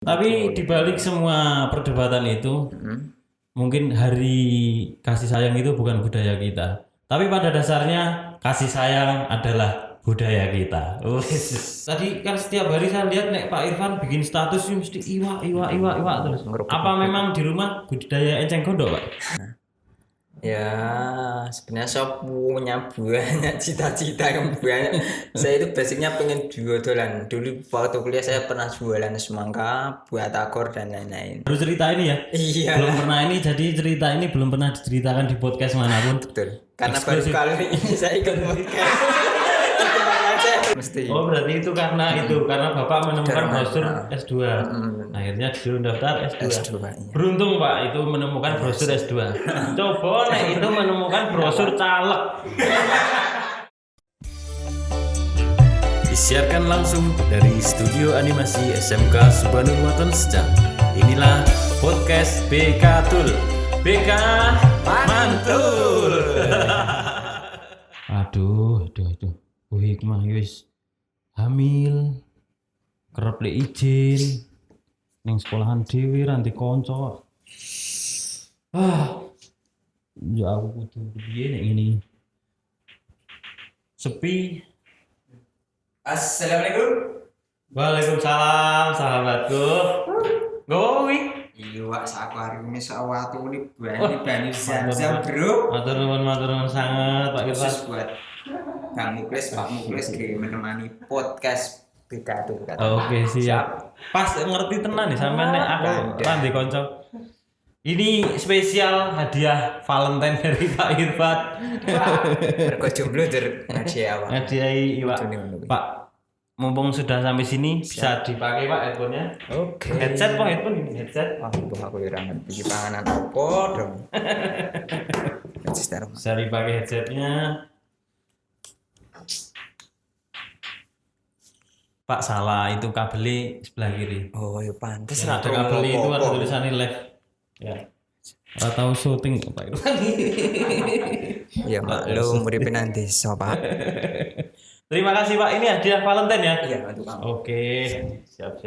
Tapi dibalik semua perdebatan itu, mungkin hari kasih sayang itu bukan budaya kita. Tapi pada dasarnya kasih sayang adalah budaya kita. Tadi kan setiap hari saya lihat nek Pak Irfan bikin status mesti iwak terus. Apa memang di rumah budaya enceng gondok, Pak? Ya sebenarnya saya punya banyak cita-cita yang banyak. Saya itu basicnya pengen jualan. Dulu waktu kuliah saya pernah jualan semangka, buat akor dan lain-lain. Baru cerita ini ya? Iya. Belum pernah ini, jadi cerita ini belum pernah diceritakan di podcast manapun. Betul. Karena baru kali ini saya ikut podcast. Mesti. Oh berarti itu karena Bapak menemukan brosur S2. Akhirnya disuruh daftar S2. Iya. Beruntung Pak itu menemukan brosur S2. Coba nek itu menemukan brosur caleg. Disiarkan langsung dari studio animasi SMK Subhanul Waton Secang. Inilah podcast BK Tul. BK Mantul. Aduh. Bu Hikmah wis hamil. Kerep lek izin ning sekolahan dhewe ra ndek kanca. Ya aku kudu piye nek ngene. Sepi. Assalamualaikum. Waalaikumsalam sahabatku. Gowi. Iya, sak ini sawatu ini bani Zam-Zam, Bro. Matur nuwun sangat Pak Irfan. Khusus buat Kang Muklis, Pak Muklis menemani podcast BK itu. Oke, siap. Pas ngerti tenan nih sampean nek aku ra ndek kanca. Ini spesial hadiah Valentine dari Pak Irfan. Mergo jomblo der hadiah awak. Hadiahi iwak. Pak, mumpung sudah sampai sini bisa dipakai Pak headphone-nya. Oke. Headset Pak, headphone ini headset. Waduh, aku ora ngerti panganan apa dong. Bisa dipakai headsetnya. Pak salah, itu kabelnya sebelah kiri. Oh, ya pantes Ada kabel itu ada tulisannya live. Ya. Ora tahu syuting Pak Irfan. Ya maklum uripin nanti sobat. Terima kasih Pak, ini hadiah Valentine ya? Iya, untuk kamu. Oke, siap.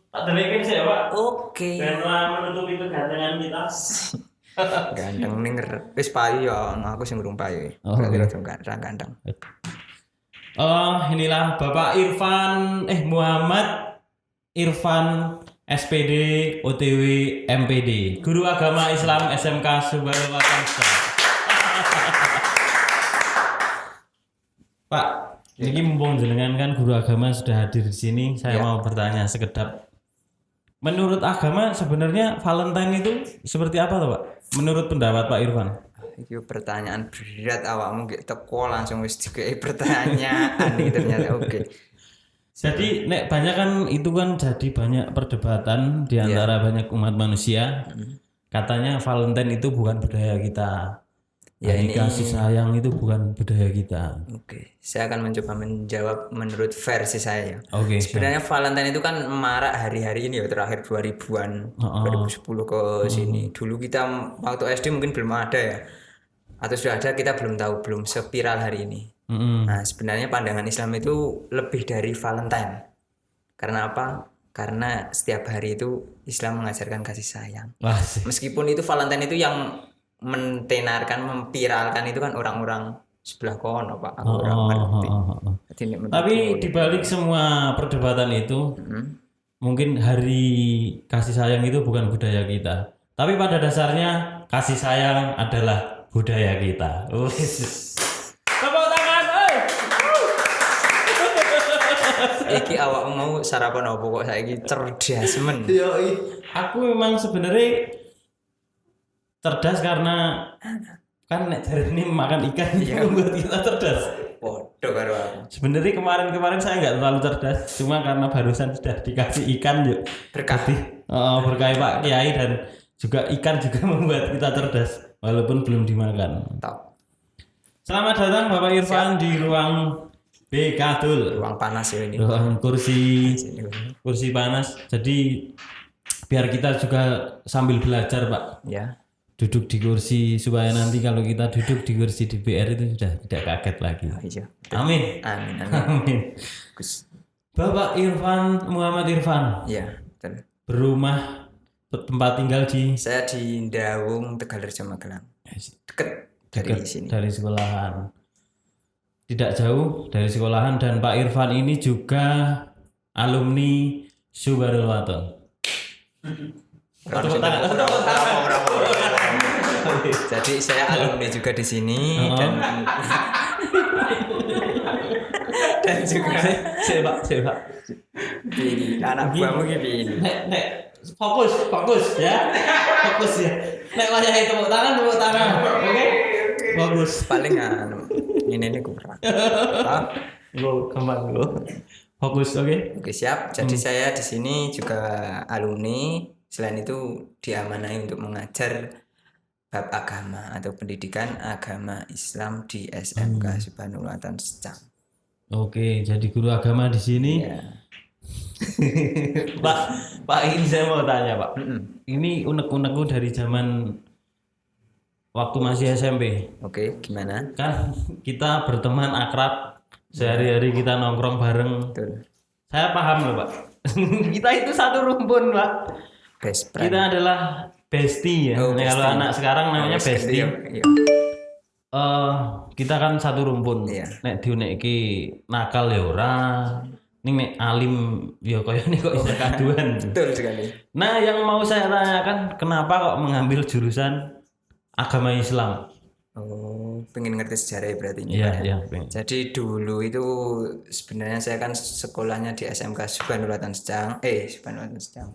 Tak delekin sih ya Pak. Oke. Karena menutupi kegantengan kita. Ganteng ning wis payu ya, aku sing urung payu. Berarti rada ganteng. Inilah Bapak Muhammad Irfan SPD OTW MPD, Guru Agama Islam SMK Subhanul Waton Secang. Pak, ini mumpung jenengan kan guru agama sudah hadir di sini, saya mau bertanya sekedap. Menurut agama sebenarnya Valentine itu seperti apa tuh Pak? Menurut pendapat Pak Irfan? Itu pertanyaan berat awakmu gek teko langsung wis dikei pertanyaan ini ternyata oke. Jadi nek banyak kan itu kan jadi banyak perdebatan di antara banyak umat manusia. Katanya Valentine itu bukan budaya kita. Ya ini kasih sayang itu bukan budaya kita. Oke, saya akan mencoba menjawab menurut versi saya. Oke. Sebenarnya Valentine itu kan marak hari-hari ini ya, terakhir 2000-an, 2010 ke sini. Dulu kita waktu SD mungkin belum ada ya. Atau sudah ada kita belum tahu, belum seviral hari ini. Nah, sebenarnya pandangan Islam itu lebih dari Valentine. Karena apa? Karena setiap hari itu Islam mengajarkan kasih sayang. Meskipun itu Valentine itu yang mentenarkan, memviralkan itu kan orang-orang sebelah kono Pak. Aku orang ngerti. Tapi dibalik semua perdebatan itu, mungkin hari kasih sayang itu bukan budaya kita. Tapi pada dasarnya kasih sayang adalah budaya kita. Tepuk tangan, Iki awak mau sarapan apa kok saiki cerdas men. Aku memang sebenarnya cerdas karena kan nek jarine makan ikan itu membuat kita cerdas. Podo karo aku. Sebenarnya kemarin saya nggak terlalu cerdas, cuma karena barusan sudah dikasih ikan yuk Berkah. Berkah Pak Kiai dan juga ikan juga membuat kita cerdas walaupun belum dimakan. Top. Selamat datang Bapak Irfan di ruang BK Tul. Ruang panas ya ini. Ruang kursi panas. Jadi biar kita juga sambil belajar Pak. Ya. Duduk di kursi supaya nanti kalau kita duduk di kursi DPR itu sudah tidak kaget lagi. Iya. Amin. Amin. Amin. Bapak Irfan Muhammad Irfan Iya, betul. berumah tempat tinggal di Saya di Ndawung, Tegalrejo, Magelang. Deket dari dekat sini. dari sekolahan. Tidak jauh dari sekolahan, dan Pak Irfan ini juga alumni Subhanul Waton. Tepuk tangan. Bravo. Jadi saya alumni juga di sini dan juga Coba. anak buahmu gini. Nek, fokus ya. Nek wayahe tepuk tangan. Oke? Bagus. Paling ini kurang. Go kembang go. Fokus, oke? Oke, siap. Jadi saya di sini juga alumni. Selain itu diamanai untuk mengajar bab agama atau pendidikan agama Islam di SMK Subhanul Waton Secang. Oke, jadi guru agama di sini. Ya. Pak, ini saya mau tanya, Pak. Ini unek-unekku dari zaman waktu masih SMP. Oke, gimana? Kan kita berteman akrab, sehari-hari kita nongkrong bareng. Betul. Saya paham loh, Pak. Kita itu satu rumpun, Pak. Best friend. Kita adalah bestie ya. Oh, Nah, kalau bestie. anak sekarang namanya bestie. Iya. Kita kan satu rumpun. Iya. Nek diunekke nakal ya ora. Ning nek alim ya koyo ini kok bisa kaduan. Betul sekali. Nah, yang mau saya tanyakan, kenapa kok mengambil jurusan agama Islam? Oh, pengen ngerti sejarah berarti ini, Iya, Pak, ya? iya, pengen. Jadi dulu itu sebenarnya saya kan sekolahnya di SMK Subhanul Waton Secang,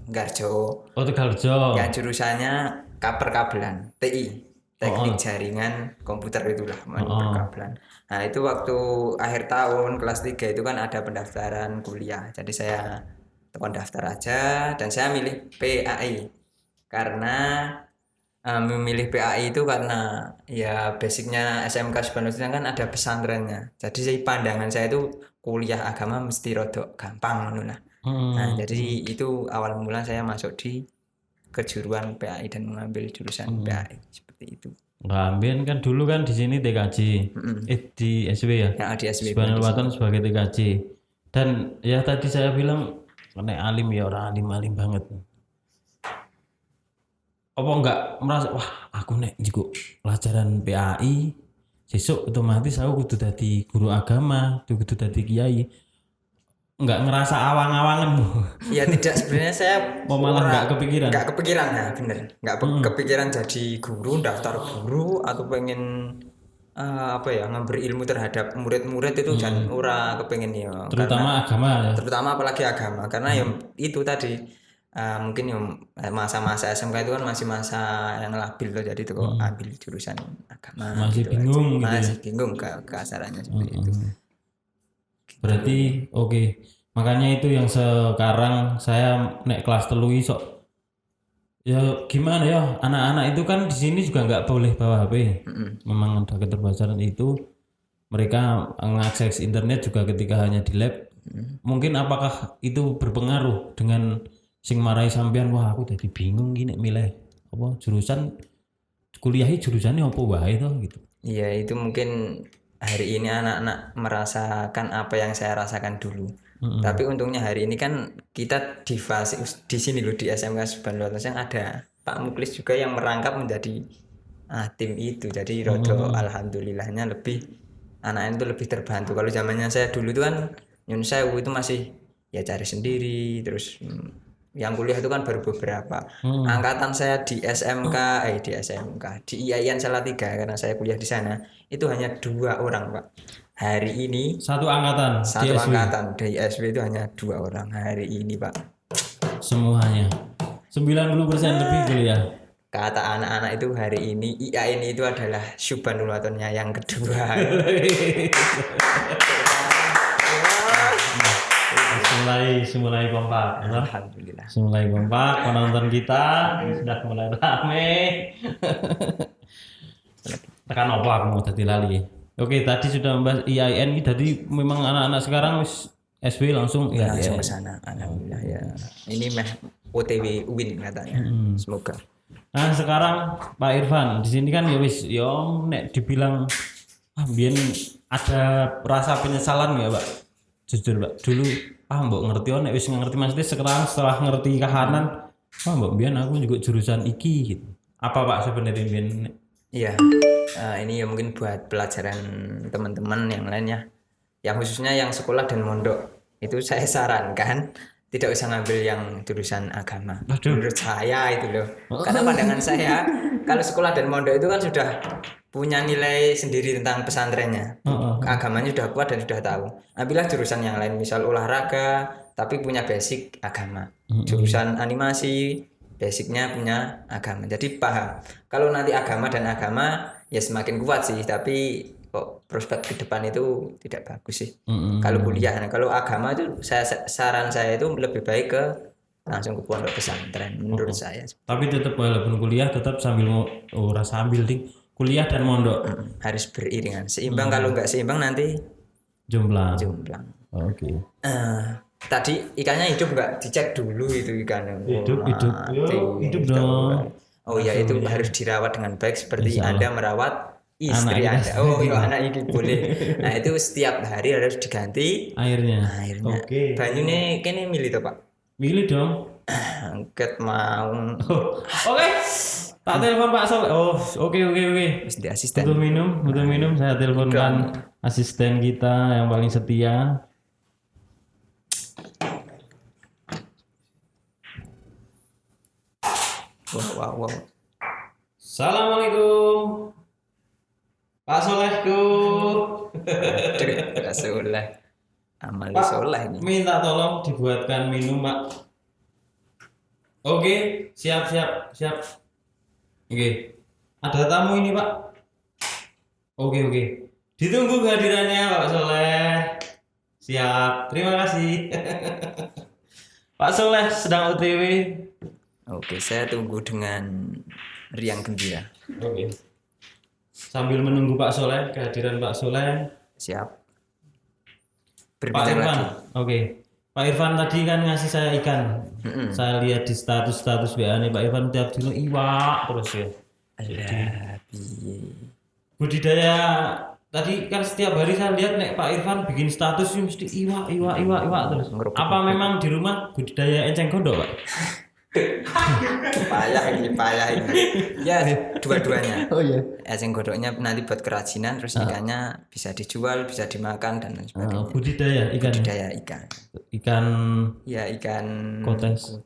Garjo. Oh, Tegalrejo. Ya jurusannya perkabelan, TI, teknik jaringan komputer itulah, perkabelan. Nah, itu waktu akhir tahun kelas 3 itu kan ada pendaftaran kuliah. Jadi saya tekan daftar aja dan saya milih PAI. Karena memilih PAI itu karena ya basicnya SMK Subhanul Waton kan ada pesantrennya. Jadi pandangan saya itu kuliah agama mesti rodok gampang ngono lah. Nah, jadi itu awal mula saya masuk di kejuruan PAI dan mengambil jurusan PAI seperti itu. Ngambil kan dulu kan di sini TKJ. Di SW ya. Ya di SW. Subhanul Waton sebagai TKJ. Dan ya tadi saya bilang nek alim ya orang alim banget. Apa enggak merasa wah aku nek juga pelajaran PAI sesuk otomatis aku kudu dadi guru agama, kudu dadi kiai. Enggak ngerasa awang-awangan Bu. Ya tidak, sebenarnya saya Malah enggak kepikiran. Enggak kepikiran, nah bener. Enggak kepikiran jadi guru, daftar guru atau pengen memberi ilmu terhadap murid-murid itu dan ora kepengen ya. Terutama agama ya. Terutama apalagi agama karena yang itu tadi mungkin yang masa-masa SMK itu kan masih masa yang labil loh, jadi itu kok ambil jurusan agama Masih gitu bingung aja. gitu Masih bingung keasarannya seperti itu. Berarti oke. Makanya itu yang sekarang saya nek kelas 3 iso. Ya gimana ya, anak-anak itu kan di sini juga nggak boleh bawa HP. Memang ada keterbatasan itu. Mereka mengakses internet juga ketika hanya di lab. Mungkin apakah itu berpengaruh dengan sing marai sampean, wah aku jadi bingung gini milih apa jurusan kuliahi jurusannya apa wae to gitu. Iya, itu mungkin hari ini anak-anak merasakan apa yang saya rasakan dulu. Tapi untungnya hari ini kan kita di fase di sini loh di SMK Subhanul Waton ada Pak Muklis juga yang merangkap menjadi tim itu. Jadi rodo alhamdulillahnya lebih anak itu lebih terbantu. Kalau zamannya saya dulu itu kan nyun sewu itu masih ya cari sendiri, terus yang kuliah itu kan baru beberapa. Angkatan saya di di IAIN Salatiga karena saya kuliah di sana itu hanya 2 orang Pak. Hari ini Satu angkatan di SW itu hanya 2 orang hari ini Pak. semuanya 90% lebih kuliah. Kata anak-anak itu hari ini IAIN itu adalah Subhanul Watonnya yang kedua. Mulai kompak. Alhamdulillah. Mulai kompak, penonton kita sudah mulai rame. Tekan apa aku mau tadi lali. Oke, tadi sudah membahas IAIN, jadi memang anak-anak sekarang SW langsung Langsung ke sana. Alhamdulillah ya. Ini meh OTW win katanya. Semoga. Nah, sekarang Pak Irfan di sini kan ya wis ya nek dibilang biyen ada rasa penyesalan ya, Pak. Jujur, Pak. Dulu mbok ngerti nek wis ngerti maksudnya sekarang setelah ngerti kahanan mbok biyen aku juga jurusan iki gitu. Apa Pak sebenarnya biyen? Iya. Ini ya mungkin buat pelajaran teman-teman yang lainnya. Yang khususnya yang sekolah dan mondok. Itu saya sarankan tidak usah ngambil yang jurusan agama. Menurut saya itu loh. Karena pandangan saya kalau sekolah dan mondok itu kan sudah punya nilai sendiri tentang pesantrennya. Agamanya sudah kuat dan sudah tahu. Ambillah jurusan yang lain, misal olahraga tapi punya basic agama. Jurusan animasi basicnya punya agama. Jadi paham. Kalau nanti agama dan agama ya semakin kuat sih, tapi kok prospek ke depan itu tidak bagus sih. Kalau kuliah, kalau agama itu saran saya itu lebih baik ke langsung ke pondok pesantren menurut saya. Tapi tetap walaupun kuliah tetap sambil sambil ding kuliah dan mondok harus beriringan, seimbang. Kalau nggak seimbang nanti jomplang. Oke. Tadi ikannya hidup nggak dicek dulu itu ikannya. Hidup dong. Oh ya, itu harus dirawat dengan baik seperti Anda merawat istri Anda. Oh iya, anak ini boleh. Nah itu setiap hari harus diganti airnya. Oke. Banyune kene milih toh Pak? Milih dong. Angkat mau. Oke. Tak telepon Pak Sol. Oh, oke. Mesti asisten. Butuh minum. Saya teleponkan asisten kita yang paling setia. Wow. Assalamualaikum. Pak Solehku. Pak Soleh. Amal soleh ini. Minta tolong dibuatkan minum, Pak. Oke, siap. Oke. Ada tamu ini, Pak. Oke. Ditunggu kehadirannya, Pak Soleh. Siap. Terima kasih. Pak Soleh sedang OTW. Oke, saya tunggu dengan riang gembira. Oke. Sambil menunggu Pak Soleh, kehadiran Pak Soleh. Siap. Pak Irfan. Oke. Pak Irfan tadi kan ngasih saya ikan. Saya lihat di status WA-nya Pak Irfan tiap dino iwak terus ya. Budidaya tadi kan setiap hari saya lihat nek Pak Irfan bikin status mesti iwak terus. Apa memang di rumah budidaya enceng gondok, Pak? payah ini ya dua-duanya. Oh iya. Enceng gondoknya nanti buat kerajinan, terus ikannya bisa dijual, bisa dimakan dan lain sebagainya. Budidaya ikan ya, ikan kotes,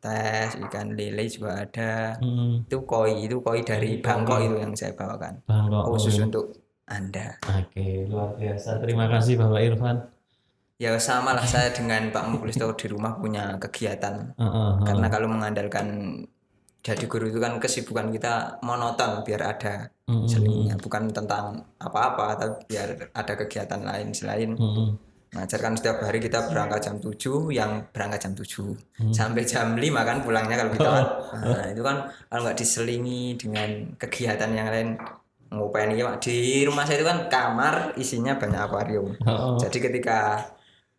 ikan lele juga ada. Itu koi dari Bangkok itu yang saya bawakan khusus untuk Anda. Oke, luar biasa, terima kasih Bapak Irfan. Ya sama lah, saya dengan Pak Mukhlisto di rumah punya kegiatan. Karena kalau mengandalkan jadi guru itu kan kesibukan kita monoton, biar ada selingnya, bukan tentang apa-apa, tapi biar ada kegiatan lain selain mengajarkan. Setiap hari kita berangkat jam 7, yang berangkat jam 7 sampai jam 5 kan pulangnya kalau kita itu kan kalau nggak diselingi dengan kegiatan yang lain. Ngupain ya, di rumah saya itu kan kamar isinya banyak akuarium. Jadi ketika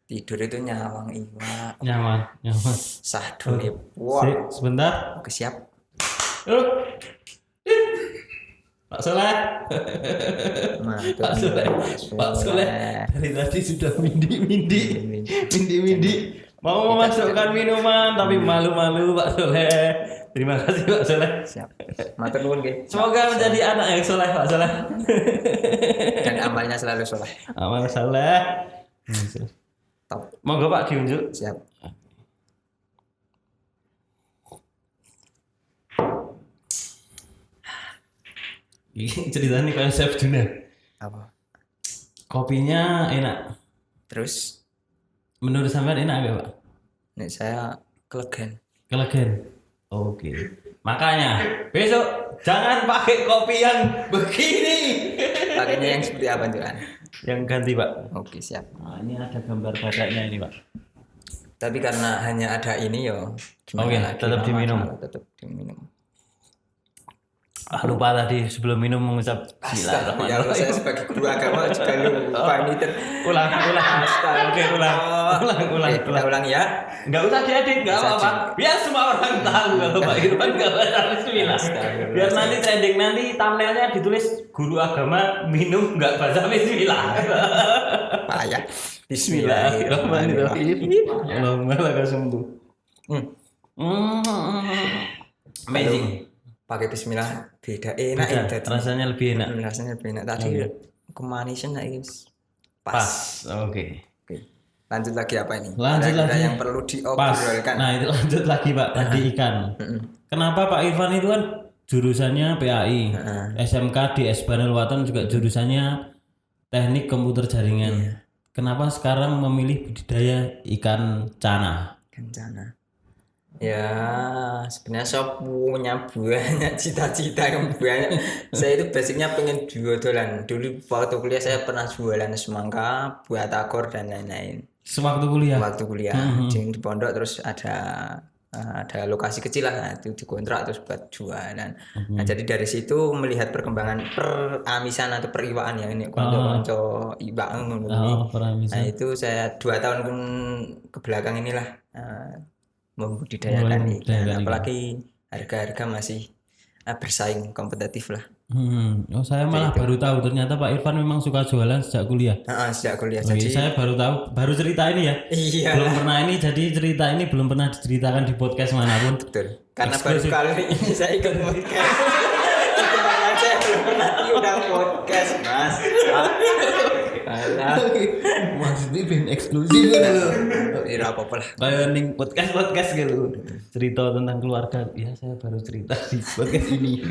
tidur itu nyawang iwak. Nyaman. Sahdu nih. Wow. Sebentar. Oke, siap. Pak Soleh. Pak Soleh. Dari tadi sudah mindi. Mau memasukkan minuman tapi malu-malu Pak Soleh. Terima kasih Pak Soleh. Siap. Matur nuwun nggih. Semoga menjadi anak yang soleh Pak Soleh. Dan amalnya selalu soleh. Amal soleh. Top. Monggo Pak diunjuk. Siap. Ini ceritanya kayak Chef Juna. Apa? Kopinya enak. Terus menurut sampean enak gak, Pak? Nek saya kelegen. Oke. Makanya besok jangan pakai kopi yang begini. Pakainya yang seperti apa, Juran? Yang ganti, Pak. Oke, siap. Nah, ini ada gambar badaknya ini, Pak. Tapi karena hanya ada ini yo, Oke, tetap diminum. Tetap diminum. Lupa tadi sebelum minum mengucap Ya bismillahirrahmanirrahim. saya sebagai guru agama juga lupa ini. Ulang. Oke, ulang. Kita ulang ya. Enggak usah diedit, enggak apa-apa. Biar semua orang tahu kalau Pak Irfan enggak baca bismillah. Biar nanti trending, nanti thumbnailnya ditulis guru agama minum enggak baca bismillah. Payah. Bismillahirrahmanirrahim. Allahumma laka sembuh. Amazing. Pakai bismillah beda enak Beda, ya. rasanya lebih enak. Rasanya lebih enak. Tadi kemanisan pas. Pas. Oke. Oke. Lanjut lagi apa ini? Lanjut Kira-kira lagi. yang perlu diobrolkan. Nah, itu lanjut lagi, Pak. Tadi ikan. Kenapa Pak Irfan itu kan jurusannya PAI, SMK di S Banulwatan juga jurusannya Teknik Komputer Jaringan. Kenapa sekarang memilih budidaya ikan cana? Kencana. Ya sebenarnya saya punya banyak cita-cita yang banyak. Saya itu basicnya pengen jualan. Dulu waktu kuliah saya pernah jualan semangka, buah tagor dan lain-lain. Sewaktu kuliah. Waktu kuliah di pondok terus ada lokasi kecil lah, nah, itu dikontrak terus buat jualan. Nah jadi dari situ melihat perkembangan peramisan atau periwaan ya ini konco iba ngono. Nah itu saya 2 tahun ke belakang inilah membudidayakan ikan, apalagi harga-harga masih bersaing kompetitif lah. Oh, saya malah baru tahu ternyata Pak Irfan memang suka jualan sejak kuliah. Sejak kuliah. Jadi saya baru tahu, baru cerita ini ya. Iya. Belum pernah ini, jadi cerita ini belum pernah diceritakan di podcast manapun. Betul. Karena baru kali ini saya ikut podcast. Itu makanya saya belum pernah diundang podcast, Mas. Maksudnya ben eksklusif gitu. Tidak apa-apa lah. Kayak ning podcast gitu. Cerita tentang keluarga. Ya saya baru cerita di podcast ini.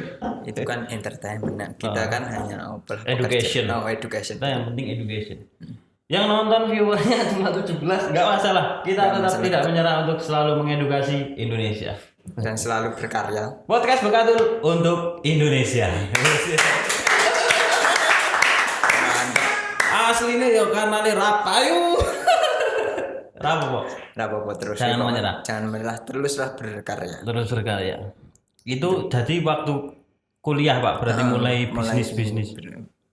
Itu kan entertainment. Nah, kita kan hanya Education. Education. Kita yang penting education. Yang nonton viewernya cuma 17, nggak masalah. Kita tetap tidak menyerah untuk selalu mengedukasi Indonesia. Dan selalu berkarya. Podcast Bekatul untuk Indonesia. Aslinya ya kanale Rapayu. Rapopo terus. Jangan menyerah. Jangan menyerah, teruslah berkarya. Terus berkarya. Itu jadi waktu kuliah Pak, berarti mulai bisnis.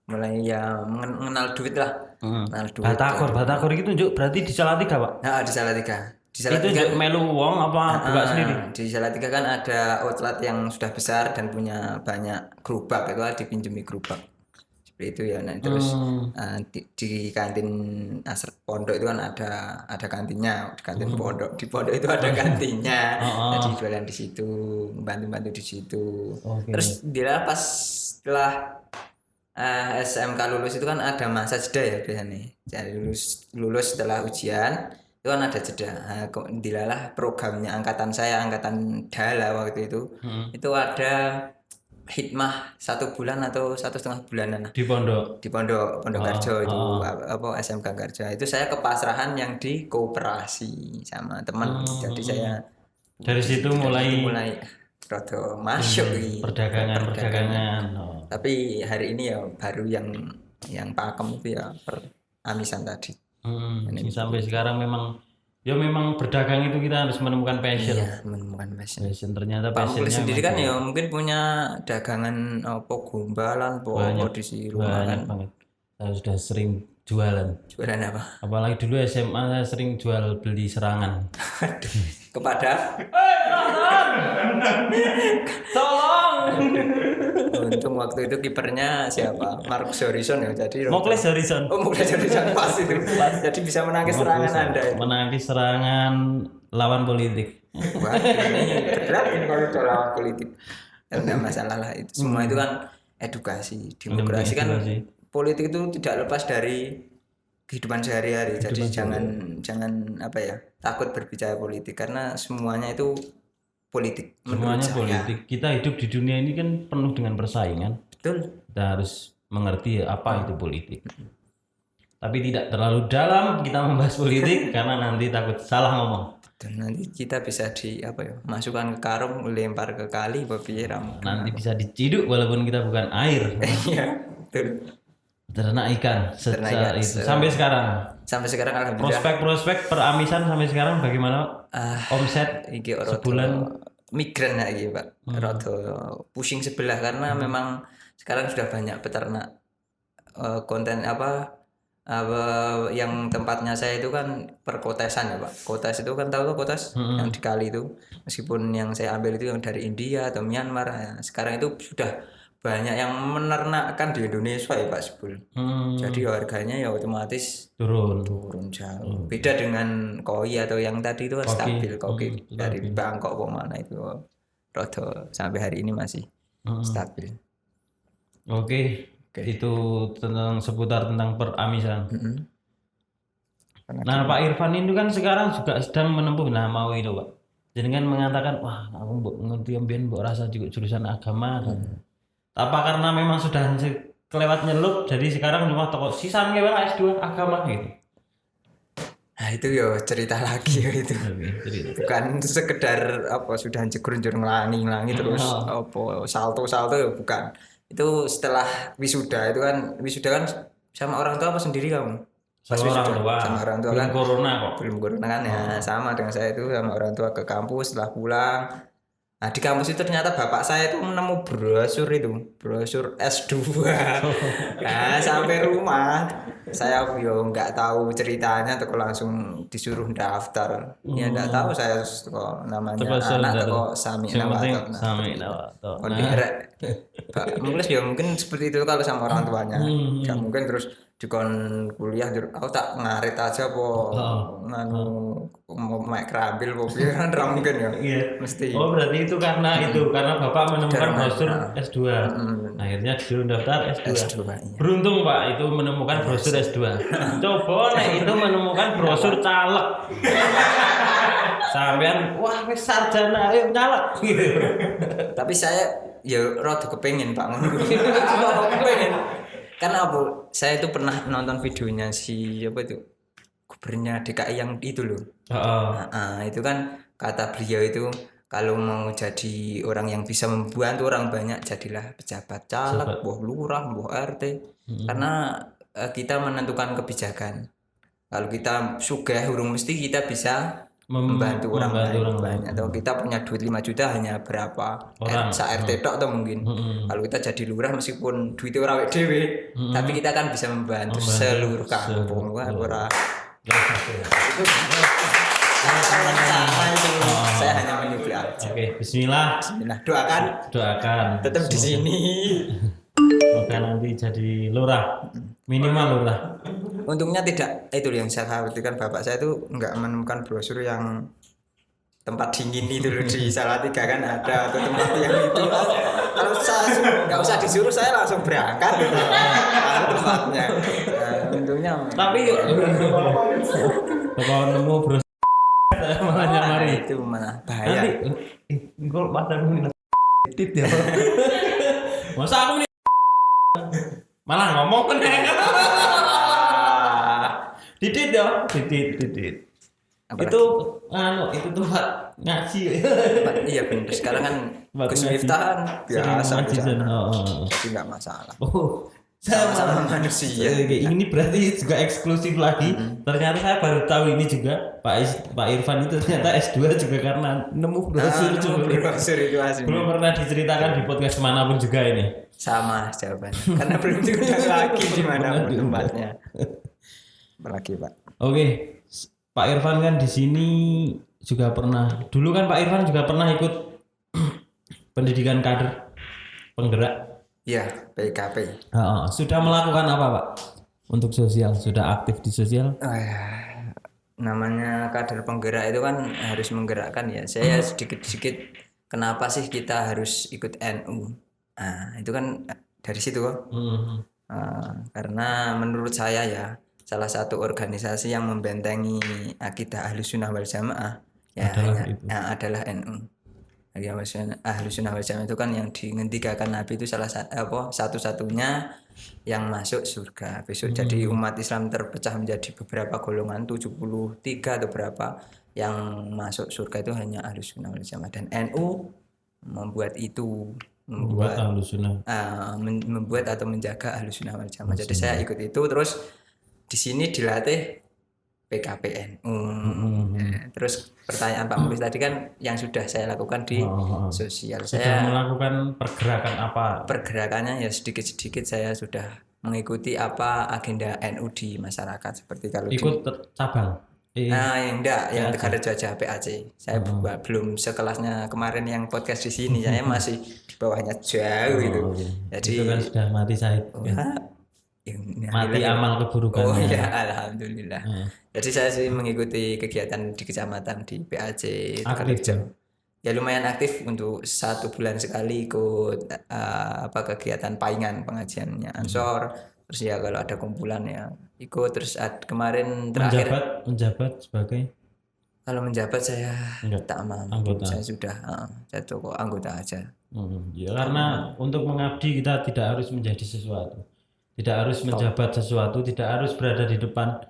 Mulai ya mengenal duit lah. Mengenal duit. Batagor itu Juk, berarti di Salatiga Pak. Nah, di Salatiga. Di Itu Juk melu wong apa buka sendiri? Di Salatiga kan ada outlet yang sudah besar dan punya banyak gerobak, itu dipinjemi gerobak. Seperti itu ya. Nah, terus di kantin pondok itu kan ada kantinnya, di kantin pondok. Di pondok itu ada kantinnya. Jadi jualan di situ, bantu di situ. Terus dia pas setelah SMK lulus itu kan ada masa jeda ya biasanya. Jadi lulus setelah ujian itu kan ada jeda. Kok dilalah programnya angkatan saya, angkatan Dala waktu itu. Itu ada hikmah 1 bulan atau 1,5 bulanan di pondok Garjo itu apa SMK Garjo itu saya kepasrahan yang di koperasi sama teman. Jadi saya dari situ mulai rodo masuk perdagangan. Tapi hari ini ya baru yang pakem itu ya peramisan tadi. Sampai sekarang memang berdagang itu kita harus menemukan passion. Iya, menemukan passion. Ternyata Pak Muklis passionnya sendiri kan ya mungkin punya dagangan apa gombalan, di si rumah kan. Banget. Saya sudah sering jualan. Jualan apa? Apalagi dulu SMA saya sering jual beli serangan. Kepada? Tolong. Untung waktu itu kipernya siapa? Marcus Horizon ya. Jadi Muklis Horizon. Oh, Muklis Horizon pas itu. Jadi bisa menangkis serangan Anda. Menangkis serangan lawan politik. Wah, ini berat ini kalau lawan politik. Enggak masalah lah itu. Semua itu kan edukasi. Demokrasi kan politik itu tidak lepas dari kehidupan sehari-hari. Jadi jangan apa ya, takut berbicara politik karena semuanya itu politik. Semuanya politik. Kita hidup di dunia ini kan penuh dengan persaingan. Betul. Kita harus mengerti apa itu politik. Tapi tidak terlalu dalam kita membahas politik karena nanti takut salah ngomong. Dan nanti kita bisa masukkan ke karung, lempar ke kali, nanti bisa diciduk walaupun kita bukan air. Iya, betul. Ternak ikan sejak itu sampai sekarang alhamdulillah. Prospek peramisan sampai sekarang bagaimana? Omset sebulan migran lagi Pak, rada pusing sebelah karena memang sekarang sudah banyak peternak konten apa yang tempatnya saya itu kan perkotesan ya Pak. Kotes itu kan tahu tuh kotes yang di kali itu. Meskipun yang saya ambil itu yang dari India atau Myanmar, ya, sekarang itu sudah banyak yang menernakkan di Indonesia ya Pak Sebul. Jadi harganya ya otomatis turun jauh. Beda dengan koi atau yang tadi itu kan stabil. Koki dari Bangkok ke mana itu rada sampai hari ini masih stabil. Oke. Itu seputar tentang peramisan. Nah Pak Irfan itu kan sekarang juga sedang menempuh mau itu Pak. Jadi kan mengatakan wah aku ngerti ambian rasa juga jurusan agama kan. Apa karena memang sudah kelewat nyelup jadi sekarang cuma toko sisan kayak S2 agama gitu. Nah itu ya cerita lagi ya itu. Bukan sekedar apa sudah jegur-jegur ngelangi terus apa salto ya bukan. Itu setelah wisuda kan sama orang tua apa sendiri kamu? Pas sama orang tua belum kan belum corona kan ya sama dengan saya itu sama orang tua ke kampus setelah pulang. Nah di kampus itu ternyata bapak saya itu menemu brosur S2. Nah sampai rumah saya nggak tahu ceritanya atau langsung disuruh daftar. Ya nggak tahu saya kok namanya anak atau Sami Nawato. Mungkin seperti itu kalau sama orang tuanya. Nggak mungkin terus dikon kuliah aku tak ngarit aja nganu mau main kerambil kan mungkin ya mesti. Oh berarti itu karena bapak menemukan brosur S2 akhirnya disuruh daftar S2. Iya. Beruntung Pak itu menemukan brosur S2. Coba itu menemukan brosur caleg sampean wah wis sarjana ayo nyalek gitu. Tapi saya ya rada kepengen Pak ngono. Kepengen. Karena saya itu pernah nonton videonya si gubernurnya DKI yang itu loh. Itu kan kata beliau itu kalau mau jadi orang yang bisa membantu orang banyak jadilah pejabat caleg, mbah lurah, mbah RT. Karena kita menentukan kebijakan. Kalau kita sugih urung mesti kita bisa membantu orang banyak. Atau kita punya duit 5 juta hanya berapa RT tok atau mungkin. Kalau kita jadi lurah meskipun duitnya ora awake dhewe, tapi kita kan bisa membantu seluruh kampung. Wah, ora. Itu saya hanya menyuplai aja. Oke, bismillah. Doakan. Tetap di sini. Semoga nanti jadi lurah, minimal lurah. Untungnya tidak itu yang saya khawatirkan bapak saya itu nggak menemukan brosur yang tempat dingin itu loh di Salatiga kan ada atau tempat yang itu. Kalau saya nggak usah disuruh saya langsung berangkat gitu. Tempatnya. Untungnya. Tapi kalau nemu brosur malah nyamari itu mana bahaya. Nanti kalau padaku tit ya. Masa aku nih malah ngomong kan Didit ya, didit. Itu itu tempat ngaji. Iya benar. Sekarang kan kesmiftahan biasa jadi nggak masalah. Sama manusia. Ini berarti juga eksklusif lagi. Ternyata saya baru tahu ini juga Pak Irfan itu ternyata S2 juga karena nemu brosur itu asli. Belum pernah diceritakan di podcast manapun juga ini. Sama jawabannya. Karena belum diundang lagi di mana tempatnya. Apalagi Pak. Oke, Pak Irfan kan di sini juga pernah. Dulu kan Pak Irfan juga pernah ikut pendidikan kader penggerak. Iya, PKP. Sudah melakukan apa Pak untuk sosial? Sudah aktif di sosial? Namanya kader penggerak itu kan harus menggerakkan ya. Saya sedikit-sedikit kenapa sih kita harus ikut NU? Itu kan dari situ kok. Karena menurut saya ya salah satu organisasi yang membentengi akidah Ahlussunnah wal Jamaah ya adalah NU. Ahlussunnah wal Jamaah itu kan yang dingendikakan Nabi itu satu-satunya yang masuk surga. Besok jadi umat Islam terpecah menjadi beberapa golongan 73 atau berapa yang masuk surga itu hanya Ahlussunnah wal Jamaah dan NU membuat atau menjaga Ahlussunnah wal Jamaah. Jadi saya ikut itu terus di sini dilatih PKPNU. Terus pertanyaan Pak Mulis tadi kan yang sudah saya lakukan di sosial. Sudah Saya melakukan pergerakan apa? pergerakannya ya sedikit-sedikit saya sudah mengikuti apa agenda NU di masyarakat seperti kalau Ikut cabang. yang enggak yang Tegarrejo aja PAC. Saya belum sekelasnya kemarin yang podcast di sini. Saya masih di bawahnya jauh gitu. Jadi itu kan sudah mati syahid. Mati amal keburukan. Oh ya, alhamdulillah. Jadi saya sih mengikuti kegiatan di kecamatan di PAC Tegarrejo. Ya lumayan aktif untuk 1 bulan sekali ikut kegiatan paingan pengajiannya Ansor. Terus ya kalau ada kumpulan ya ikut. Terus kemarin terakhir menjabat sebagai, kalau menjabat saya tak mampu. Anggota. Saya sudah saya cukup anggota aja. Ya karena untuk mengabdi kita tidak harus menjadi sesuatu, tidak harus menjabat sesuatu, tidak harus berada di depan,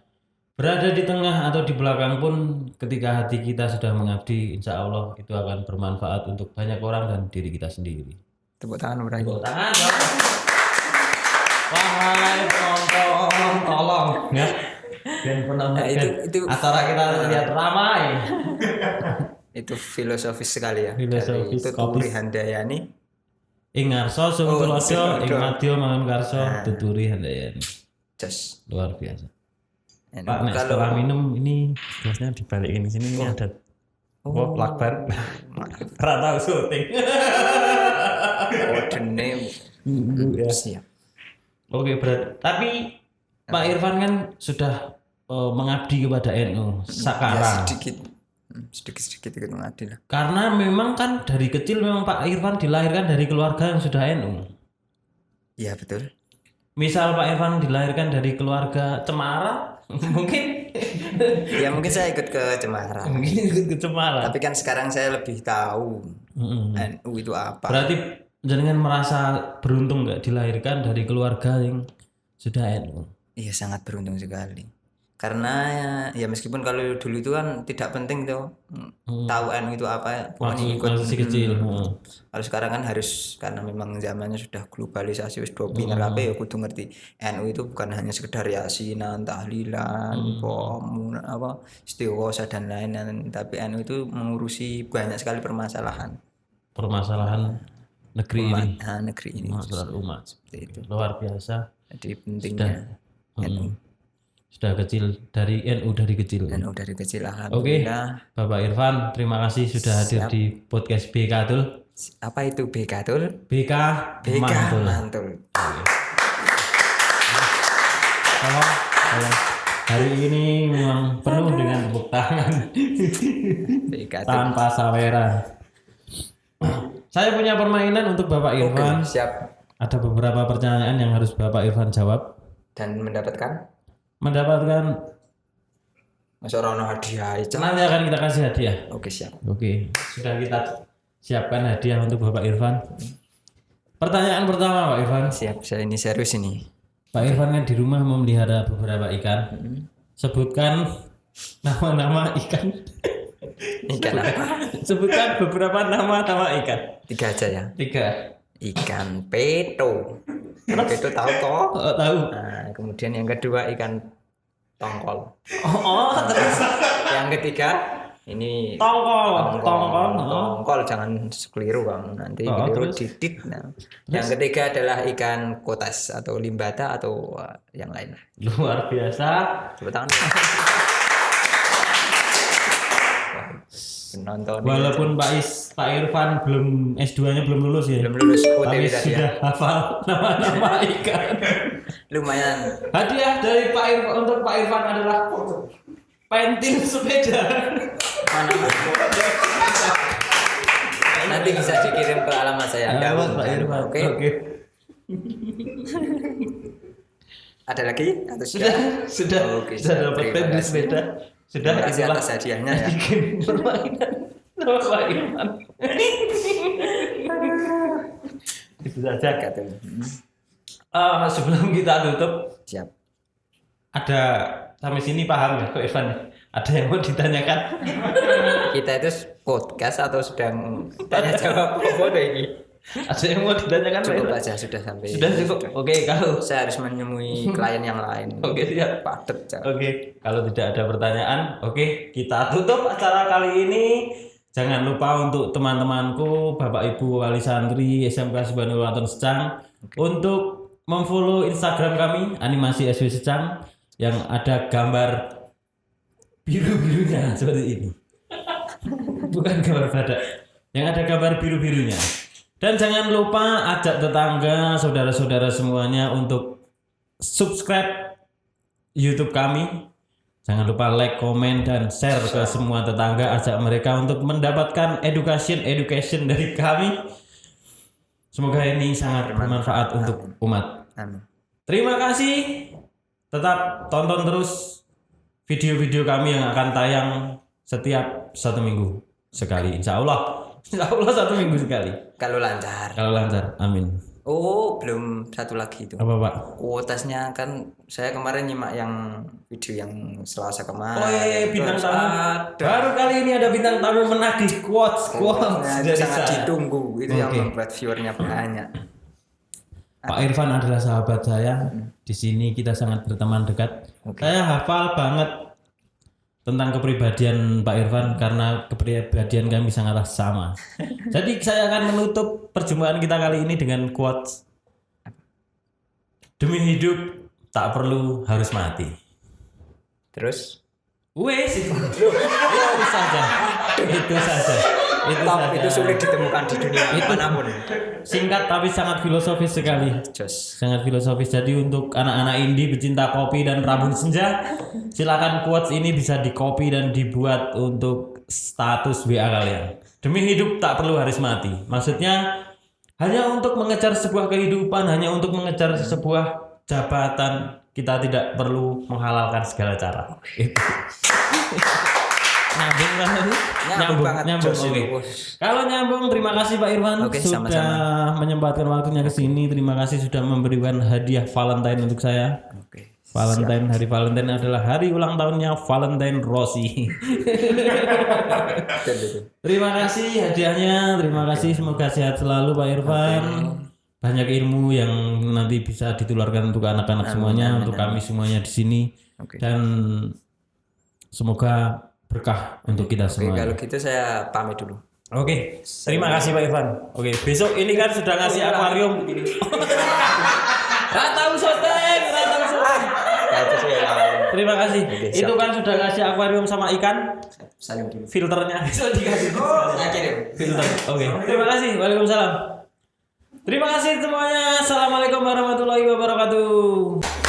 berada di tengah atau di belakang pun. Ketika hati kita sudah mengabdi, insya Allah itu akan bermanfaat untuk banyak orang dan diri kita sendiri. Tepuk tangan berani. Tepuk tangan. Wahai penonton, tolong ya. Dan penonton itu acara kita terlihat ramai. Itu filosofis sekali ya. Filosofis. Itu Tuturi Handayani. Ing ngarsa sung tulodo, ing madya mangun karsa tuturi Handayani. Just Luar biasa. Pak, Nek setelah minum ini gelasnya dibalikin sini ini ada plakban. Ora tau syuting. Dene siap. Oke, berat. Tapi Pak Irfan kan sudah mengabdi kepada NU sekarang. Ya, sedikit ikut mengabdi lah. Karena memang kan dari kecil memang Pak Irfan dilahirkan dari keluarga yang sudah NU. Iya betul. Misal Pak Irfan dilahirkan dari keluarga Cemara, mungkin ya mungkin saya ikut ke Cemara. Mungkin ikut ke Cemara. Tapi kan sekarang saya lebih tahu NU itu apa. Berarti jenengan merasa beruntung nggak dilahirkan dari keluarga yang sudah NU? Iya sangat beruntung sekali. Karena ya meskipun kalau dulu itu kan tidak penting tuh tahu NU itu apa, pokoknya ikut masih kecil. Kalau sekarang kan harus, karena memang zamannya sudah globalisasi, wis do pinter kabeh ya kudu ngerti NU itu bukan hanya sekedar yasinan, tahlilan, pom, istighosa dan lain-lain, tapi NU itu mengurusi banyak sekali permasalahan negeri ini. Masalah umat. Seperti itu. Luar biasa. Jadi pentingnya NU. Sudah kecil dari NU dari kecil. NU dari kecil, Oke, alhamdulillah. Bapak Irfan, terima kasih sudah hadir di podcast BK Tul. Apa itu BK Tul? BK Mantul. Tolong. Hari ini memang penuh dengan tepuk tangan. BK Tul. Tanpa saweran. Saya punya permainan untuk Bapak Irfan. Oke, siap. Ada beberapa pertanyaan yang harus Bapak Irfan jawab. Dan mendapatkan Mas Rono hadiah aja. Nanti akan kita kasih hadiah. Oke, siap. Oke, sudah kita siapkan hadiah untuk Bapak Irfan. Pertanyaan pertama Pak Irfan. Siap, saya ini serius ini. Pak Irfan kan di rumah memelihara beberapa ikan. Sebutkan nama-nama ikan. Ikan apa? Sebutkan beberapa nama-nama ikan. 3 aja ya. 3. Ikan peto. Ikan peto tahu toh? Tahu. Nah, kemudian yang kedua ikan tongkol. Terus Yang ketiga ini tongkol. Jangan keliru kamu nanti keliru didit. Nah. Yang ketiga adalah ikan kotas atau limbata atau yang lain. Luar biasa. Coba tangan. Penonton. Walaupun Pak Irfan belum S2-nya belum lulus ya. Belum lulus tapi UTW tadi sudah ya. hafal nama-nama ikan. Lumayan. Hadiah dari Pak Irfan untuk Pak Irfan adalah pentil sepeda. Mana? Nanti bisa dikirim ke alamat saya. Alamat Pak Irfan. Oke. Ada lagi atau Sudah. Oke, Sudah dapat pentil sepeda. Sudah terima kasih atas hadiahnya ya. Permainan sama Pak Irfan. Itu saja. Sebelum kita tutup, Siap. ada sampai sini paham ya Pak Irfan? Ada yang mau ditanyakan? Kita itu podcast atau sedang tanya jawab apa ini? Ada yang mau ditanyakan Pak Cukup Irfan? aja sudah sampai. Sudah cukup. Oke, kalau Saya harus menemui klien yang lain. Oke, siap. Padet. Oke, kalau tidak ada pertanyaan, oke, kita tutup acara kali ini. Jangan lupa untuk teman-temanku, Bapak Ibu wali santri SMK Subhanul Waton Secang untuk memfollow Instagram kami Animasi SW Secang yang ada gambar biru-birunya seperti ini. Bukan gambar badak, yang ada gambar biru-birunya. Dan jangan lupa ajak tetangga, saudara-saudara semuanya untuk subscribe YouTube kami. Jangan lupa like, komen, dan share ke semua tetangga. Ajak mereka untuk mendapatkan education dari kami. Semoga ini sangat bermanfaat untuk umat. Amin. Terima kasih. Tetap tonton terus video-video kami yang akan tayang setiap 1 minggu sekali. Insya Allah 1 minggu sekali. Kalau lancar. Kalau lancar, amin. Oh, belum satu lagi itu. Apa Pak? Kuotasnya kan saya kemarin nyimak yang video yang Selasa kemarin. Oh iya, bintang Terus tamu. Baru kali ini ada bintang tamu menagih quotes itu dari sangat saya. ditunggu. Itu yang Oke. membuat viewernya banyak. Pak Irfan adalah sahabat saya. Di sini kita sangat berteman dekat. Saya hafal banget tentang kepribadian Pak Irfan karena kepribadian kami sangatlah sama. Jadi saya akan menutup perjumpaan kita kali ini dengan quotes. Demi hidup tak perlu harus mati. Terus Wes itu saja. Itu saja. top itu sulit ditemukan di dunia manapun. Singkat tapi sangat filosofis sekali. Jos. Sangat filosofis. Jadi untuk anak-anak indie pecinta kopi dan rabun senja, silakan quotes ini bisa di-copy dan dibuat untuk status WA kalian. Demi hidup tak perlu harus mati. Maksudnya hanya untuk mengejar sebuah kehidupan, hanya untuk mengejar sebuah jabatan, kita tidak perlu menghalalkan segala cara. Itu. Nyambung kan tadi? Nyambung banget, Jos, Oke. ini. Kalau nyambung, terima kasih Pak Irfan Oke, sudah sama-sama. menyempatkan waktunya ke sini. Terima kasih sudah memberikan hadiah Valentine untuk saya. Oke. Valentine, hari Valentine adalah hari ulang tahunnya Valentine Rossi. Betul. Terima kasih hadiahnya, terima kasih, semoga sehat selalu Pak Irfan. Banyak ilmu yang nanti bisa ditularkan untuk anak-anak semuanya, untuk kami semuanya di sini. Oke. Dan semoga berkah untuk kita Oke, semua. kalau gitu saya pamit dulu. Oke, terima kasih Pak Irfan. Oke, besok ini kan sudah ngasih akuarium. Ratau syuting. Terima kasih. Itu kan sudah ngasih akuarium sama ikan. Salim dulu. Filternya bisa dikasih. Saya kirim. Filter. Oke. Terima kasih. Waalaikumsalam. Terima kasih semuanya. Assalamualaikum warahmatullahi wabarakatuh.